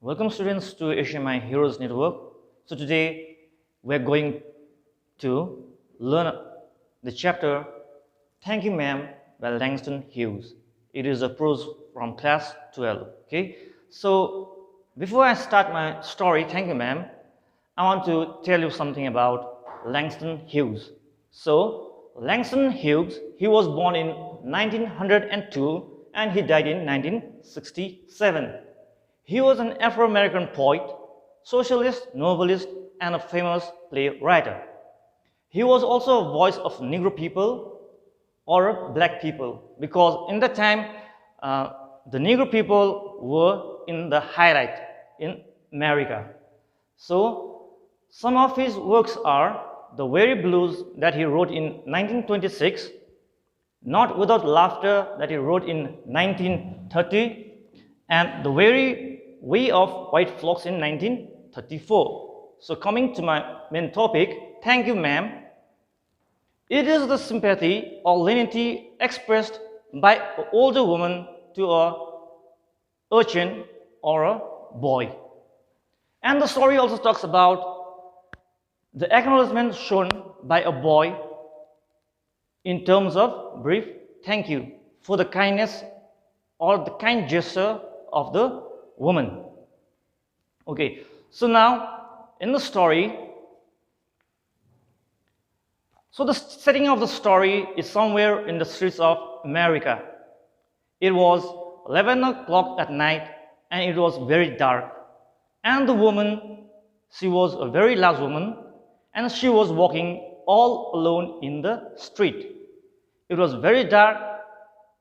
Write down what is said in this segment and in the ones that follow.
Welcome students to S.U.M.I Heroes Network. So today we're going to learn the chapter Thank You Ma'am by Langston Hughes. It is a prose from class 12. Okay. So before I start my story, Thank You Ma'am, I want to tell you something about Langston Hughes. So Langston Hughes, he was born in 1902 and he died in 1967. He was an Afro-American poet, socialist, novelist, and a famous playwright. He was also a voice of Negro people or black people, because in that time the Negro people were in the highlight in America. So some of his works are The Very Blues that he wrote in 1926, Not Without Laughter that he wrote in 1930, and The Very Way of White Flocks in 1934. So coming to my main topic, Thank You Ma'am. It is the sympathy or lenity expressed by an older woman to a urchin or a boy. And the story also talks about the acknowledgement shown by a boy in terms of brief thank you for the kindness or the kind gesture of the woman. Okay, so now in the story, so the setting of the story is somewhere in the streets of America. It was 11 o'clock at night and it was very dark. And the woman, she was a very large woman and she was walking all alone in the street. It was very dark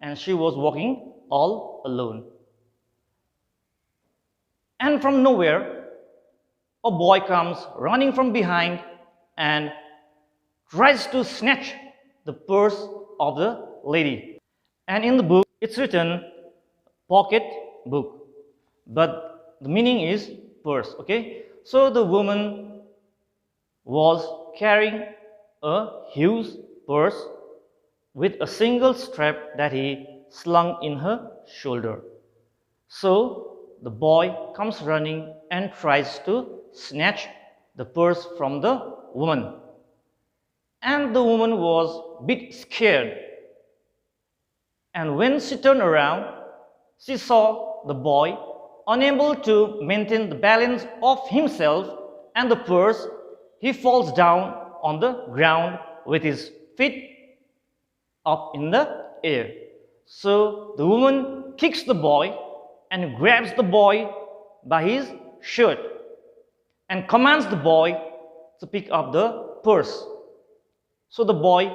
and she was walking all alone. And from nowhere, a boy comes running from behind and tries to snatch the purse of the lady. And in the book, it's written pocket book, but the meaning is purse, okay? So the woman was carrying a huge purse with a single strap that he slung in her shoulder. So the boy comes running and tries to snatch the purse from the woman. And the woman was a bit scared. And when she turned around, she saw the boy unable to maintain the balance of himself and the purse. He falls down on the ground with his feet up in the air. So the woman kicks the boy and grabs the boy by his shirt and commands the boy to pick up the purse. So the boy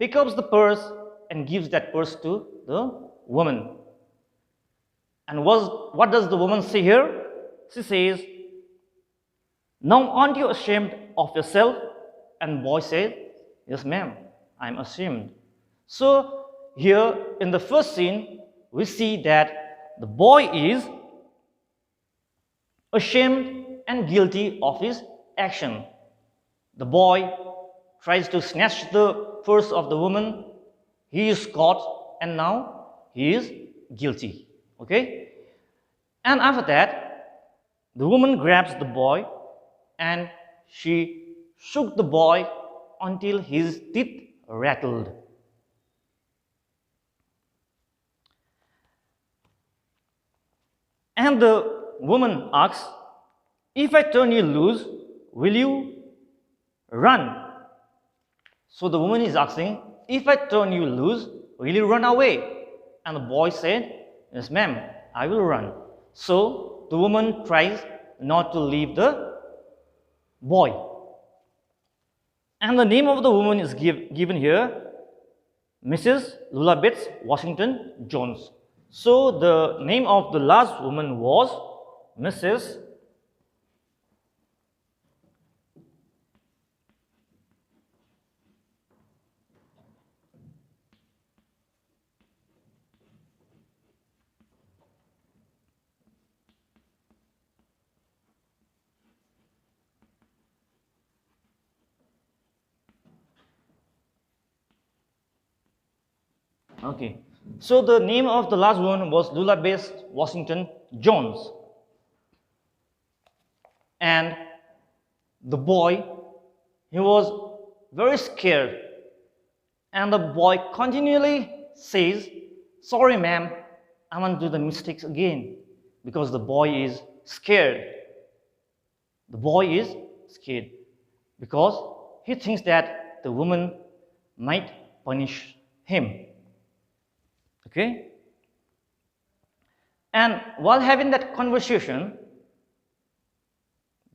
picks up the purse and gives that purse to the woman. And what does the woman say here? She says, "Now aren't you ashamed of yourself?" And boy said, "Yes, ma'am, I'm ashamed." So here in the first scene, we see that the boy is ashamed and guilty of his action. The boy tries to snatch the purse of the woman. He is caught and now he is guilty. Okay? And after that, the woman grabs the boy and she shook the boy until his teeth rattled. And the woman asks, "If I turn you loose, will you run?" So the woman is asking, "If I turn you loose, will you run away?" And the boy said, "Yes, ma'am, I will run." So the woman tries not to leave the boy. And the name of the woman is given here, Mrs. Lula Bates Washington Jones. So the name of the last woman was Mrs. Okay. So the name of the last woman was Lula Bates Washington Jones. And the boy, he was very scared, and the boy continually says, "Sorry, ma'am, I won't do the mistakes again," because the boy is scared. The boy is scared because he thinks that the woman might punish him. Okay? And while having that conversation,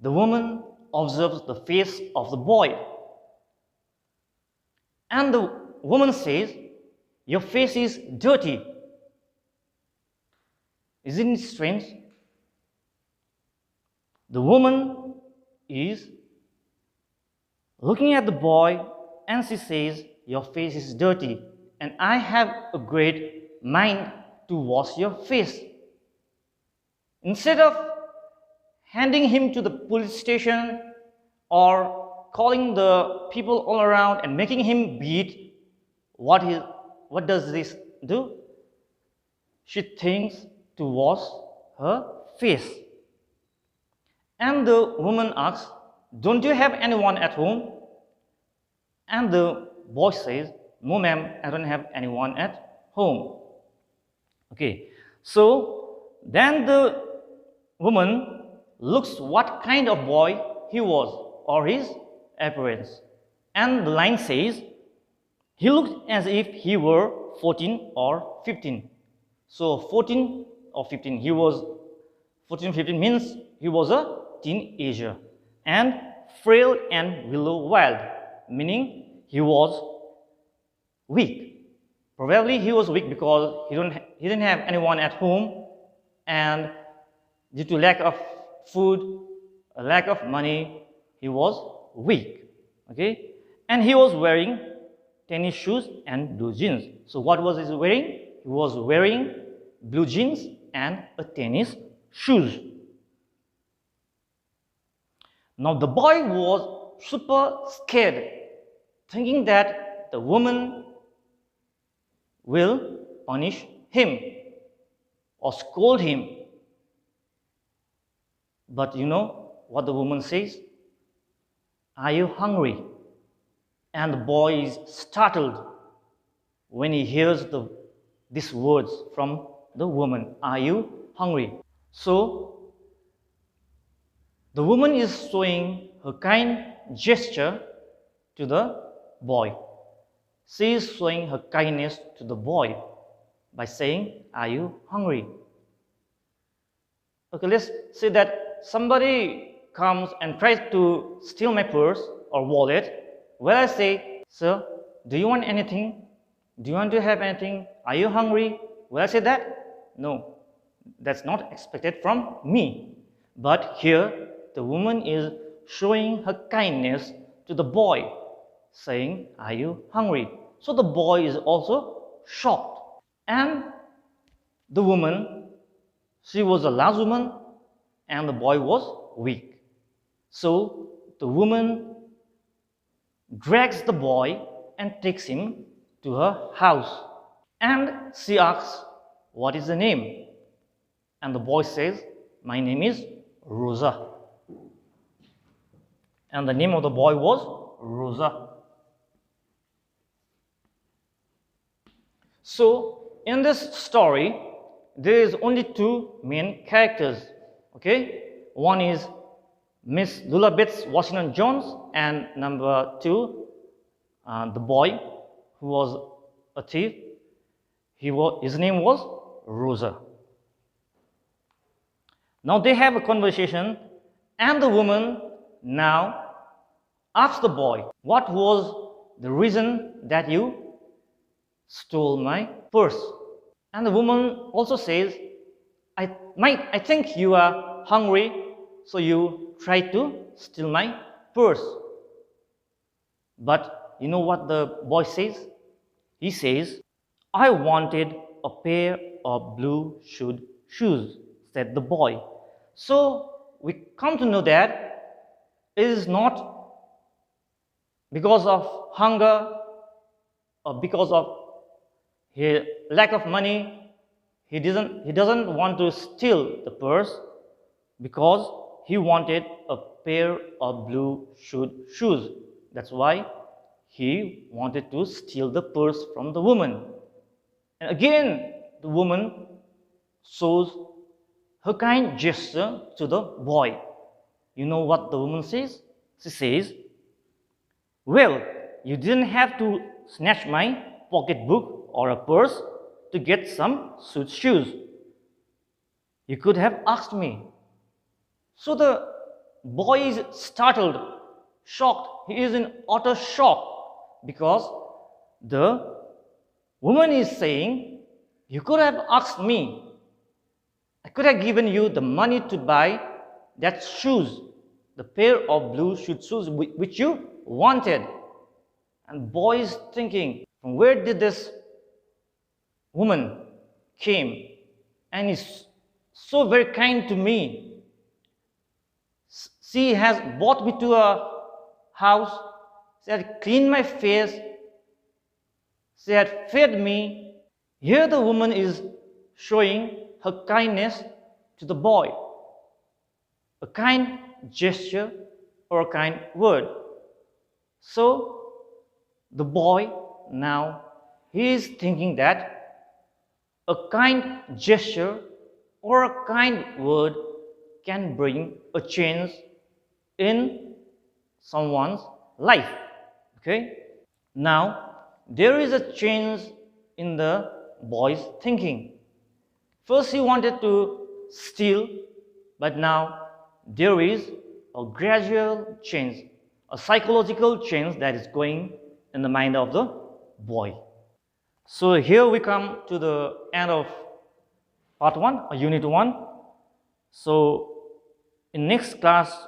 the woman observes the face of the boy. And the woman says, "Your face is dirty." Isn't it strange? The woman is looking at the boy and she says, "Your face is dirty, and I have a great mind to wash your face." Instead of handing him to the police station or calling the people all around and making him beat, what does this do? She thinks to wash her face. And the woman asks, "Don't you have anyone at home?" And the boy says, "No, ma'am, I don't have anyone at home." Okay, so then the woman looks what kind of boy he was or his appearance. And the line says, he looked as if he were 14 or 15. So 14 or 15, he was 14, 15 means he was a teenager. And frail and willow wild, meaning he was weak. Probably he was weak because he didn't have anyone at home, and due to lack of food, a lack of money, he was weak. Okay, and he was wearing tennis shoes and blue jeans. So what was he wearing? He was wearing blue jeans and a tennis shoes. Now the boy was super scared, thinking that the woman will punish him or scold him. But you know what the woman says? "Are you hungry?" And the boy is startled when he hears these words from the woman. "Are you hungry?" So the woman is showing her kind gesture to the boy. She is showing her kindness to the boy by saying, "Are you hungry?" Okay, let's say that somebody comes and tries to steal my purse or wallet. Well, I say, "Sir, do you want anything? Do you want to have anything? Are you hungry?" Will I say that? No, that's not expected from me. But here, the woman is showing her kindness to the boy, saying, "Are you hungry?" So the boy is also shocked. And the woman, she was a large woman, and the boy was weak. So the woman drags the boy and takes him to her house. And she asks, "What is the name?" And the boy says, "My name is Rosa." And the name of the boy was Rosa. So in this story, there is only two main characters. Okay, one is Miss Lulabeth Washington Jones, and number two, the boy who was a thief. His name was Rosa. Now they have a conversation, and the woman now asks the boy, "What was the reason that you stole my purse?" And the woman also says, I think you are hungry, so you tried to steal my purse." But you know what the boy says? He says, "I wanted a pair of blue shoes," said the boy. So we come to know that it is not because of hunger or because of his lack of money. He doesn't want to steal the purse because he wanted a pair of blue shoes. That's why he wanted to steal the purse from the woman. And again, the woman shows her kind gesture to the boy. You know what the woman says? She says, "Well, you didn't have to snatch my pocketbook or a purse to get some suit shoes. You could have asked me." So the boy is startled, shocked. He is in utter shock because the woman is saying, "You could have asked me. I could have given you the money to buy that shoes, the pair of blue shoes which you wanted." And boy is thinking, from where did this woman came and is so very kind to me? She has brought me to a house. She had cleaned my face. She had fed me. Here the woman is showing her kindness to the boy. A kind gesture or a kind word. So the boy now, he is thinking that a kind gesture or a kind word can bring a change in someone's life. Okay? Now, there is a change in the boy's thinking. First, he wanted to steal, but now there is a gradual change, a psychological change that is going in the mind of the boy. So here we come to the end of part 1, or unit 1. So in next class,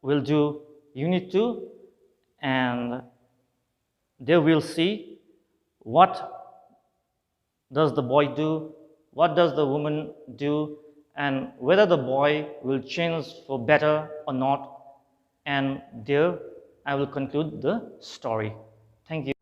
we'll do unit 2, and there we'll see what does the boy do, what does the woman do, and whether the boy will change for better or not. And there I will conclude the story. Thank you.